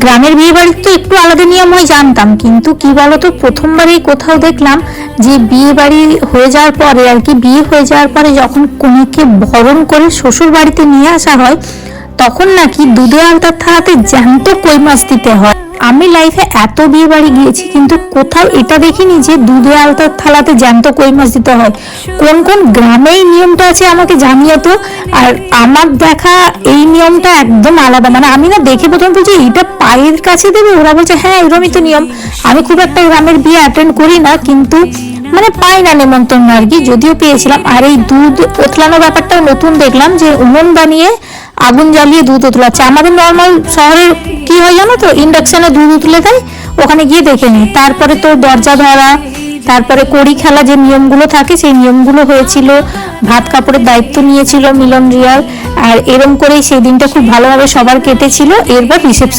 গ্রামের বিয়ে বাড়ির তো একটু আলাদা নিয়ম হয় জানতাম, কিন্তু কি বলতো প্রথমবারই কোথাও দেখলাম যে বিয়ে বাড়ি হয়ে যাওয়ার পরে আর কি, বিয়ে হয়ে যাওয়ার পরে যখন কনেকে বরণ করে শ্বশুর বাড়িতে নিয়ে আসা হয় তখন নাকি দুধে আলতার থালাতে জ্যান্ত কই মাছ দিতে হয়। আমি লাইফে এত বিয়ে বাড়ি গিয়েছি কিন্তু কোথাও এটা দেখিনি যে দুধে আলতার থালাতে জ্যান্ত কই মাছ দিতে হয়। কোন কোন গ্রামে এই নিয়মটা আছে আমাকে জানিয়ে তো। আর আমার দেখা এই নিয়মটা একদম আলাদা, মানে আমি না দেখে প্রথম বলছি এইটা পায়ের কাছে দেবে, ওরা বলছে হ্যাঁ এরকমই তো নিয়ম। আমি খুব একটা গ্রামের বিয়ে অ্যাটেন্ড করি না, কিন্তু মানে পাই না নেমন্তন্ন আর কি, যদিও পেয়েছিলাম। আর এই দুধ ওতলানো ব্যাপারটাও নতুন দেখলাম, যে উনুন বানিয়ে আগুন জ্বালিয়ে দুধ ওতলাচ্ছে। আমাদের নর্মাল শহরের কি হয় জানো তো, ইন্ডাকশনে দুধ উতলে দেয়, ওখানে গিয়ে দেখে নিই। তারপরে তো দরজা ধরা, তারপরে কড়ি খেলা, যে নিয়মগুলো থাকে সেই নিয়মগুলো হয়েছিল। ভাত কাপড়ের দায়িত্ব নিয়েছিল মিলন রিয়াল। আর এরম করেই সেই দিনটা খুব ভালোভাবে সবার কেটেছিল। এরপর রিসেপশন